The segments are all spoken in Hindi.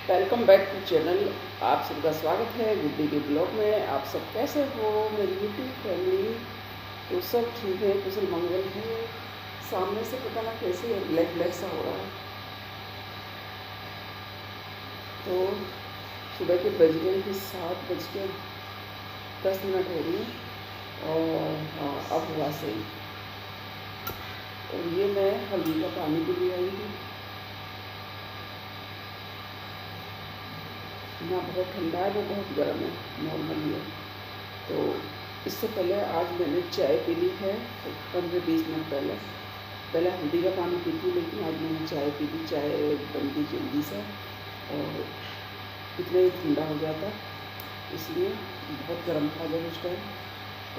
Welcome back to channel. आप सबका स्वागत है गुड्डी के ब्लॉग में। आप सब कैसे हो मेरी यूट्यूब फैमिली? तो सब ठीक है, कुशल मंगल है। सामने से पता ना कैसे ब्लैक ब्लैक सा हो रहा है। तो सुबह के बज गए कि 7:10 हो रही है और हाँ अब हुआ सही। और ये मैं हल्दी का पानी भी ले आई हूँ। ना बहुत ठंडा है ना बहुत गर्म है, नॉर्मली है। तो इससे पहले आज मैंने चाय पी ली है 15-20 मिनट पहले हल्दी का पानी पी थी, लेकिन आज मैंने चाय पी ली। चाय बनती जल्दी से और इतना ही ठंडा हो जाता, इसलिए बहुत गर्म था जब उस टाइम।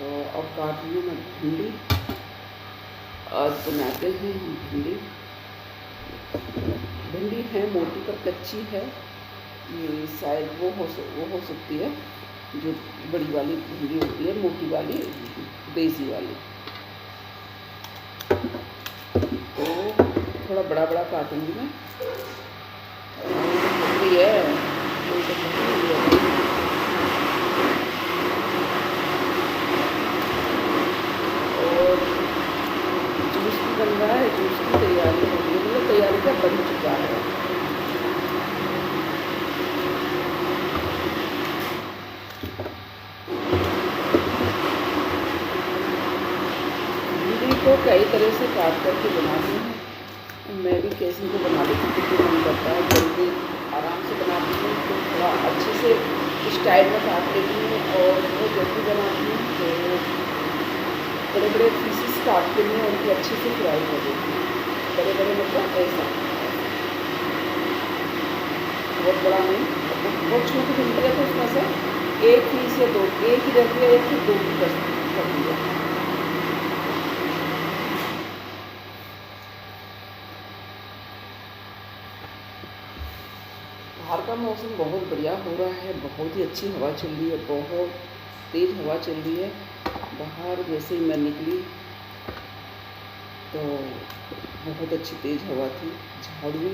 और अब काट रही हूँ मैं भिंडी। आज बनाते हैं हम भिंडी। भिंडी है मोटी पर कच्ची है। ये शायद वो हो सकती है जो बड़ी वाली भिंडी होती है, मोटी वाली देसी वाली। तो थोड़ा बड़ा बड़ा काटूंगी मैं। और जूस भी बन रहा है, जूस की तैयारी हो रही है, मतलब तैयारी का बन चुका है। को कई तरह से काट करके बनाती हूँ। मैं भी कैसे को बना लेती हूँ क्योंकि मन करता है जल्दी आराम से बनाती हूँ, तो थोड़ा अच्छे से स्टाइल में काट लेती हूँ। और वो जल्दी बनाती हूँ तो बड़े बड़े पीसेस काट के लिए उनको अच्छे से फ्राई कर देती हूँ। बड़े बड़े मतलब ऐसा बहुत बड़ा नहीं, बहुत छोटी भिंडी है तो उसमें से एक पीस या दो, एक ही रख दिया या फिर दो भी कर दिया। बाहर का मौसम बहुत बढ़िया हो रहा है, बहुत ही अच्छी हवा चल रही है, बहुत तेज़ हवा चल रही है। बाहर जैसे ही मैं निकली तो बहुत अच्छी तेज़ हवा थी। झाड़ू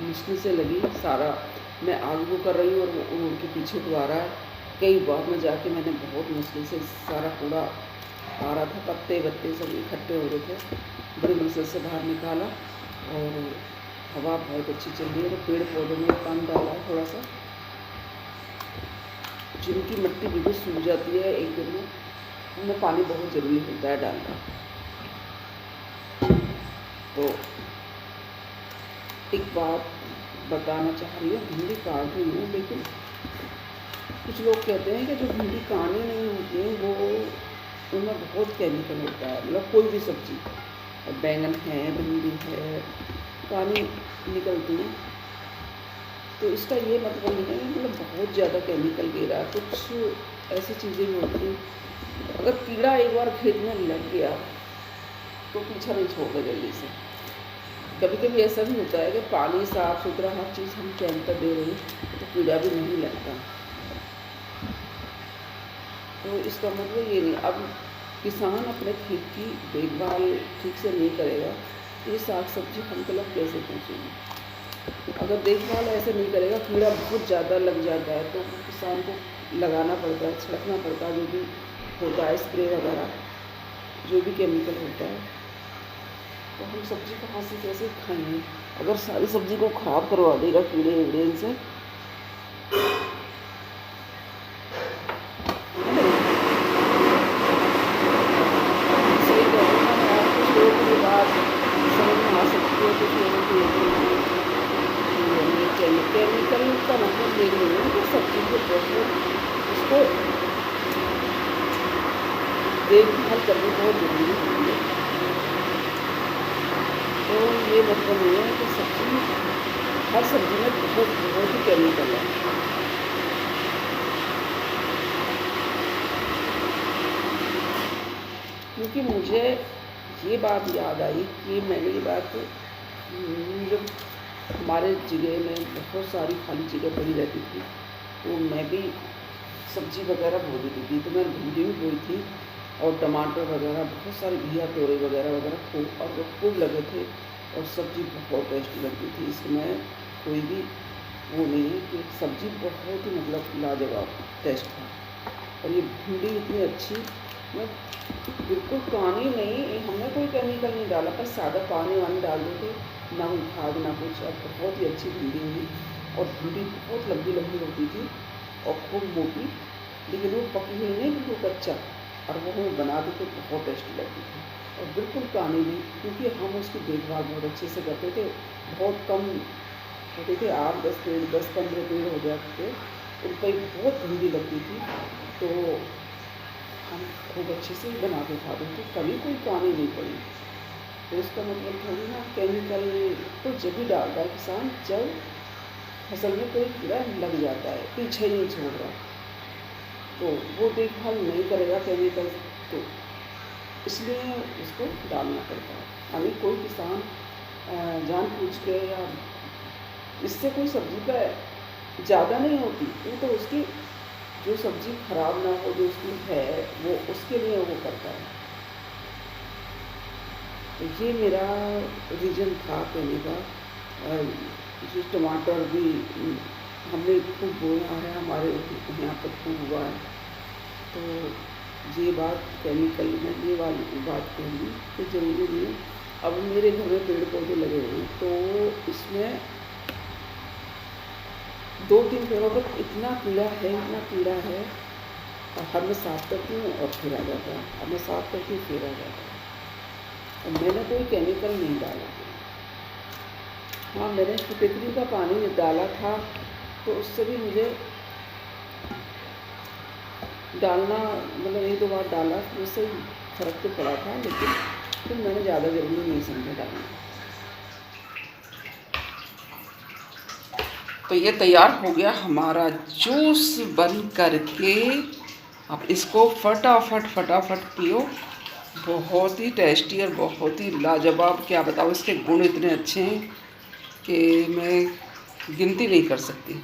मुश्किल से लगी, सारा मैं आग को कर रही हूँ और वो उनके पीछे तो आ रहा है। कई बार में जाके मैंने बहुत मुश्किल से सारा कूड़ा आ रहा था, पत्ते वत्ते सब इकट्ठे हो रहे थे, बड़ी मुश्किल से बाहर निकाला। और हवा बहुत अच्छी चल रही है। तो पेड़ पौधों में पानी डाला है थोड़ा सा, जिनकी मिट्टी बिल्कुल सूख जाती है एक दिन में, उनमें पानी बहुत ज़रूरी होता है डालना। तो एक बात बताना चाह रही हूँ, भिंडी काट रही हूँ, लेकिन कुछ लोग कहते हैं कि जो भिंडी कानी नहीं होती है वो उनमें बहुत केमिकल होता है। मतलब कोई भी सब्जी, बैंगन है, भिंडी है, कानी निकलती है, तो इसका ये मतलब नहीं है मतलब बहुत ज़्यादा केमिकल दे रहा है। कुछ ऐसी चीज़ें भी होती हैं, अगर कीड़ा एक बार खेत में लग गया तो पीछा नहीं छोड़ता जल्दी से। कभी कभी ऐसा भी होता है कि पानी साफ सुथरा हर चीज़ हम टाइम पर दे रहे हैं तो कीड़ा भी नहीं लगता। तो इसका मतलब ये नहीं, अब किसान अपने खेत की देखभाल ठीक से नहीं करेगा, ये साग सब्जी हम लोग कैसे पहुँचेंगे? अगर देखभाल ऐसे नहीं करेगा, कीड़ा बहुत ज़्यादा लग जाता है तो किसान को लगाना पड़ता है, छिड़कना पड़ता है, जो भी होता है स्प्रे वगैरह, जो भी केमिकल होता है। तो हम सब्जी कहाँ से कैसे खाएंगे अगर सारी सब्जी को ख़राब करवा देगा कीड़े वीड़े से? केमिकल का मतलब ये नहीं है कि सब्जी के प्रॉपर उसको देखभाल करनी बहुत ज़रूरी है। तो ये मतलब नहीं है कि सब्जी, हर सब्जी में बहुत ही केमिकल है। क्योंकि मुझे ये बात याद आई कि मैंने ये बात जब हमारे जगह में बहुत सारी खाली जगह पड़ी रहती थी तो मैं भी सब्जी वगैरह बो देती थी। तो मैंने भिंडी भी बोई थी और टमाटर वगैरह, बहुत सारे घिया तोरे वगैरह खूब लगे थे और सब्ज़ी बहुत टेस्टी लगती थी। इसमें कोई भी वो नहीं है कि सब्ज़ी बहुत ही मतलब लाजवाब टेस्ट था। और ये भिंडी इतनी अच्छी, मैं बिल्कुल पानी नहीं, हमने कोई केमिकल नहीं डाला, पर सादा पानी वानी डाल देते, ना कोई खाद ना कुछ। और बहुत ही अच्छी भिंडी हुई। और भिंडी बहुत लंबी लंबी होती थी और खूब मोटी, लेकिन वो पकी हुई नहीं, बिल्कुल कच्चा। और वो हमें बनाते थे, बहुत टेस्टी लगती थी। और बिल्कुल पानी नहीं, क्योंकि हम उसकी देखभाल बहुत अच्छे से करते थे। बहुत कम होते थे, 8-10 पेड़, 10-15 पेड़ हो जाते थे, उन पर बहुत भिंडी लगती थी। तो हम खूब अच्छे से बना के खाते थे, कभी कोई पानी नहीं पड़ी। तो इसका मतलब थोड़ी ना, केमिकल तो जब भी डालता है किसान, जब फसल में कोई कीड़ा लग जाता है, पीछे नहीं छोड़ रहा, तो वो देखभाल नहीं करेगा केमिकल, तो इसलिए उसको डालना पड़ता है। अभी कोई किसान जानबूझ के या इससे कोई सब्ज़ी का ज़्यादा नहीं होती, वो तो उसकी जो सब्ज़ी खराब ना हो, जो उसकी है, वो उसके लिए वो करता है। तो ये मेरा रीज़न था कहने का। जो टमाटर भी हमने खूब बोया है, हमारे यहाँ पर खूब हुआ है। तो ये बात केमिकल में, ये वाली बात कहूँगी तो ज़रूरी नहीं है। अब मेरे घर में पेड़ पौधे लगे हुए हैं, तो इसमें 2-3 पेड़ों पर इतना कीड़ा है, इतना कीड़ा है। और हर मैं साफ करती हूँ और फिर आ जाता है, अब मैं साफ करती हूँ फिर आ जाता है। और मैंने कोई केमिकल नहीं डाला। हाँ, मैंने फिटकरी का पानी डाला था, तो उससे भी मुझे डालना, मतलब 1-2 बार डाला, तो उससे फ़र्क तो पड़ा था, लेकिन फिर मैंने ज़्यादा ज़रूरी नहीं समझा डालना। तो ये तैयार हो गया हमारा जूस बन करके। अब इसको फटाफट पियो। बहुत ही टेस्टी और बहुत ही लाजवाब, क्या बताऊँ, इसके गुण इतने अच्छे हैं कि मैं गिनती नहीं कर सकती।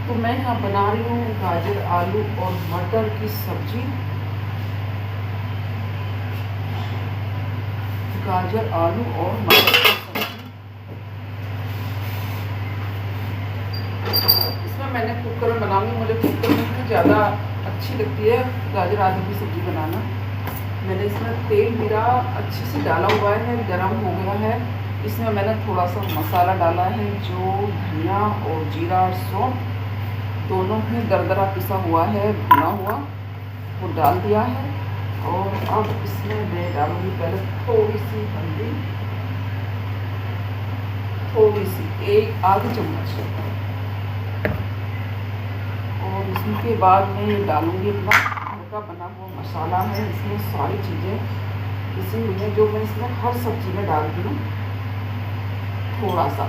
तो मैं यहाँ बना रही हूँ गाजर, आलू और मटर की सब्जी। गाजर, आलू और मटर की सब्जी। इसमें मैंने कुकर में बनाऊंगी, मुझे कुकर में ज़्यादा अच्छी लगती है गाजर आलू की सब्ज़ी बनाना। मैंने इसमें तेल मेरा अच्छे से डाला हुआ है, गरम हो गया है। इसमें मैंने थोड़ा सा मसाला डाला है, जो धनिया और जीरा और सौंफ दोनों ही दरदरा पिसा हुआ है, भुना हुआ, वो डाल दिया है। और अब इसमें मैं डालूंगी पहले थोड़ी सी हल्दी, थोड़ी सी, 1 आधी चम्मच। और इसके बाद मैं ये डालूंगी अपना घर का बना हुआ मसाला है। इसमें सारी चीज़ें पिसी हुई हैं, जो मैं इसमें हर सब्जी में डालती हूँ थोड़ा सा।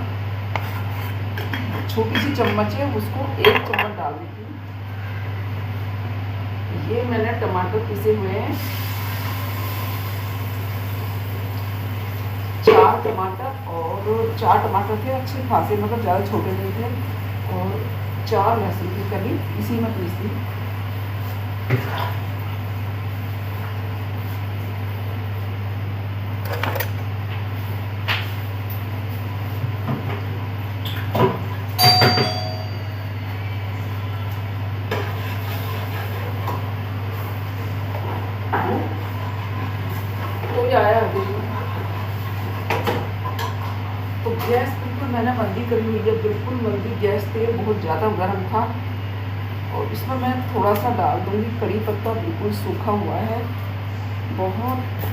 छोटी सी चम्मच है, उसको 1 चम्मच डाल देती हूँ। ये मैंने टमाटर पीसे हुए हैं, 4 टमाटर, और 4 टमाटर थे अच्छे खासे, मतलब ज़्यादा छोटे नहीं थे, और 4 लहसुन की कली इसी में पीस दी। तो ये आया अभी, तो गैस बिल्कुल मैंने मंदी करी हुई है, बिल्कुल मंदी गैस पे, बहुत ज़्यादा गर्म था। और इसमें मैं थोड़ा सा डाल दूँगी कड़ी पत्ता, बिल्कुल सूखा हुआ है बहुत।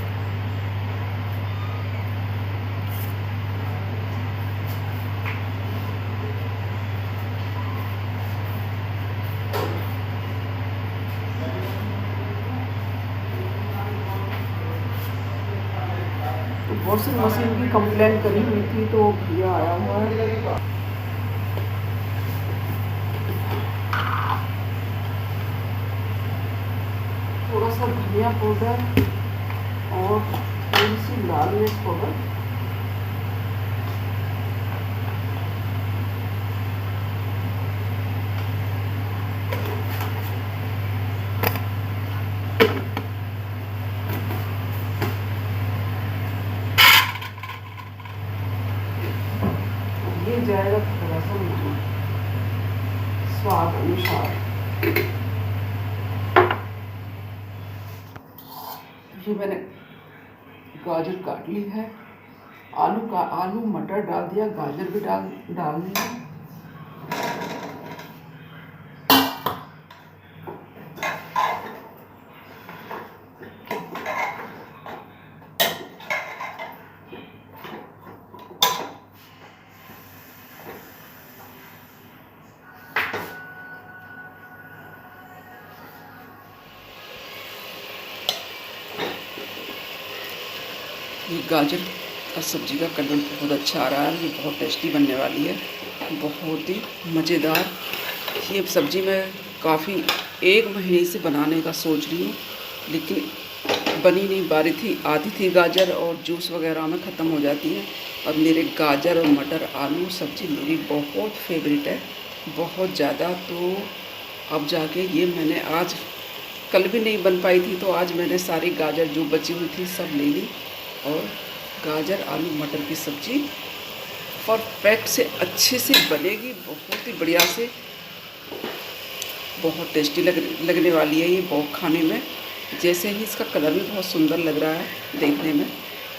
तो वॉशिंग मशीन की कंप्लेंट करी हुई थी, तो भैया आया हुआ है। थोड़ा सा धनिया पाउडर और थोड़ी सी लाल मिर्च पाउडर, ये जाएगा थोड़ा सा नमक स्वाद अनुसार। ये मैंने गाजर काट ली है, आलू मटर डाल दिया, गाजर भी डाल दिया। ये गाजर का सब्ज़ी का कलर बहुत अच्छा आ रहा है, ये बहुत टेस्टी बनने वाली है, बहुत ही मज़ेदार। ये सब्ज़ी मैं काफ़ी 1 महीने से बनाने का सोच रही हूँ, लेकिन बनी नहीं पा रही थी। आधी थी गाजर और जूस वगैरह में ख़त्म हो जाती है। और मेरे गाजर और मटर आलू सब्ज़ी मेरी बहुत फेवरेट है, बहुत ज़्यादा। तो अब जाके ये मैंने आज, कल भी नहीं बन पाई थी, तो आज मैंने सारी गाजर जो बची हुई थी सब ले ली, और गाजर आलू मटर की सब्ज़ी परफेक्ट से अच्छे से बनेगी, बहुत ही बढ़िया से, बहुत टेस्टी लगने वाली है ये बहुत खाने में। जैसे ही इसका कलर भी बहुत सुंदर लग रहा है देखने में,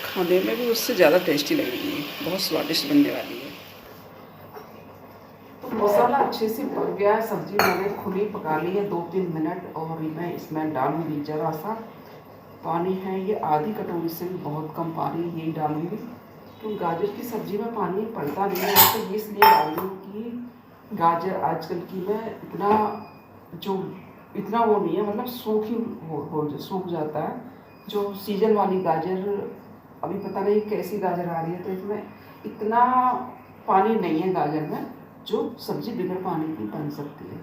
खाने में भी उससे ज़्यादा टेस्टी लगेगी, बहुत स्वादिष्ट बनने वाली है। तो मसाला अच्छे से पक गया है, सब्ज़ी मैंने खुली पका ली है 2-3 मिनट, और मैं इसमें डालूँगी ज़रा सा पानी है, ये आधी कटोरी से भी बहुत कम पानी यही डालूँगी, तो गाजर की सब्ज़ी में पानी पड़ता नहीं है, तो इसलिए डाल दूँ कि गाजर आजकल की में इतना वो नहीं है, मतलब सूख जाता है। जो सीजन वाली गाजर, अभी पता नहीं कैसी गाजर आ रही है, तो इसमें इतना पानी नहीं है गाजर में, जो सब्ज़ी बिगर पानी की बन सकती है।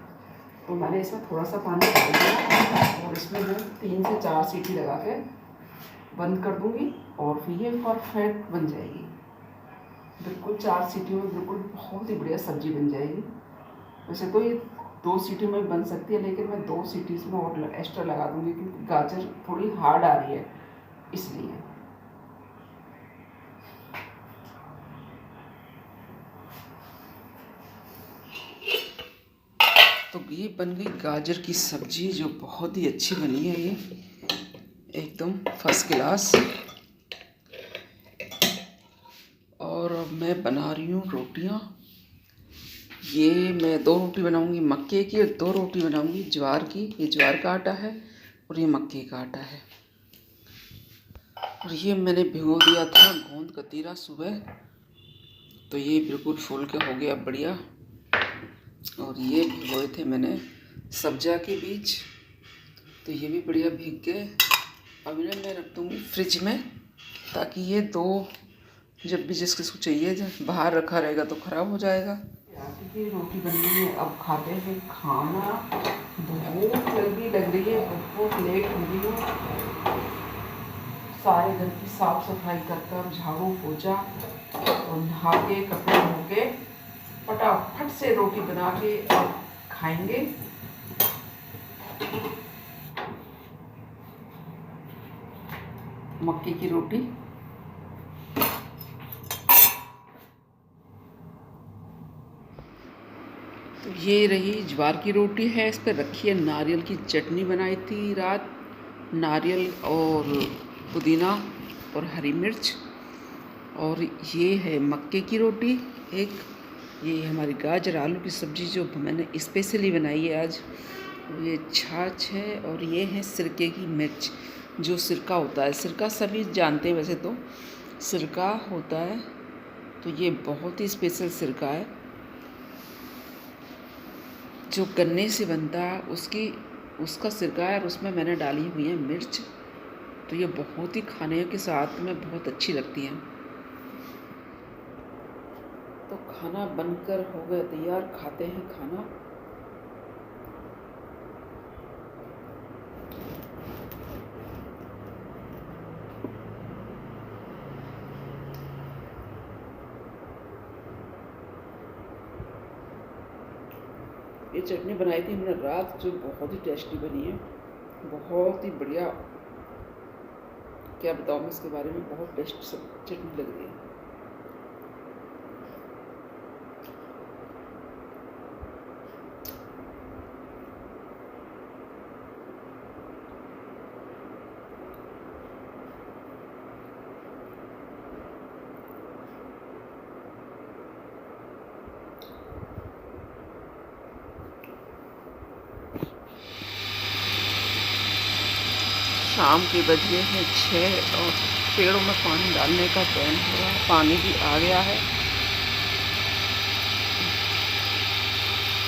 तो मैंने इसमें थोड़ा सा पानी डाल दिया, और इसमें मैं 3 से 4 सीटी लगा के बंद कर दूँगी, और फिर ये परफेक्ट बन जाएगी। बिल्कुल 4 सीटियों में बिल्कुल बहुत ही बढ़िया सब्ज़ी बन जाएगी। वैसे तो ये 2 सीटी में बन सकती है, लेकिन मैं 2 सीटी इसमें और एक्स्ट्रा लगा दूँगी, क्योंकि गाजर थोड़ी हार्ड आ रही है इसलिए। तो ये बन गई गाजर की सब्ज़ी, जो बहुत ही अच्छी बनी है, ये एकदम फर्स्ट क्लास। और अब मैं बना रही हूँ रोटियाँ। ये मैं 2 रोटी बनाऊँगी मक्के की, और 2 रोटी बनाऊँगी ज्वार की। ये ज्वार का आटा है और ये मक्के का आटा है। और ये मैंने भिगो दिया था गोंद कतीरा सुबह, तो ये बिल्कुल फूल के हो गया बढ़िया। और ये भिगोए थे मैंने सब्जा के बीज, तो ये भी बढ़िया भीग गए। अब इन्हें मैं रख दूँगी फ्रिज में, ताकि ये 2 जब भी जिसको चाहिए, जब बाहर रखा रहेगा तो ख़राब हो जाएगा। रात की रोटी बन गई है, अब खाते हैं खाना। भूख लगी लग रही है, बहुत लेट हो गई हूँ। सारे घर की साफ सफाई कर कर झाड़ू पोछा और नहा के कपड़े धो के फटाफट से रोटी बना के अब खाएंगे। मक्के की रोटी। तो ये रही ज्वार की रोटी है, इस पर रखी है नारियल की चटनी बनाई थी रात, नारियल और पुदीना और हरी मिर्च। और ये है मक्के की रोटी एक, ये हमारी गाजर आलू की सब्ज़ी जो मैंने स्पेशली बनाई है आज। ये छाछ है और ये है सिरके की मिर्च, जो सिरका होता है। सिरका सभी जानते हैं वैसे तो, सिरका होता है, तो ये बहुत ही स्पेशल सिरका है जो गन्ने से बनता है, उसका सिरका है। और उसमें मैंने डाली हुई है मिर्च, तो ये बहुत ही खाने के साथ में बहुत अच्छी लगती हैं। तो खाना बनकर हो गया तैयार, खाते हैं खाना। ये चटनी बनाई थी हमने रात, जो बहुत ही टेस्टी बनी है, बहुत ही बढ़िया। क्या बताऊँ मैं इसके बारे में, बहुत टेस्ट चटनी लग रही है। शाम के बज गए हैं 6 और पेड़ों में पानी डालने का टाइम हो रहा है। पानी भी आ गया है।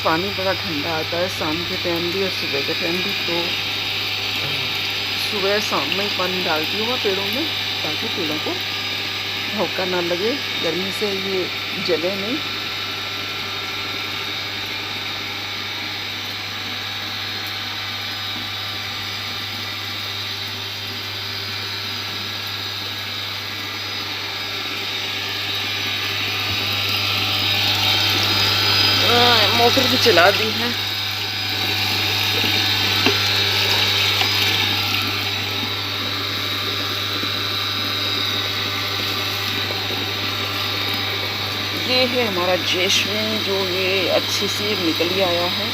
पानी बड़ा ठंडा आता है शाम के टाइम भी और सुबह के टाइम भी, तो सुबह शाम में ही पानी डालती हूँ मैं पेड़ों में, ताकि पेड़ों को धोखा ना लगे, गर्मी से ये जले नहीं। मोटर भी चला दी है। ये है हमारा जैस्मिन, जो ये अच्छे से निकल आया है।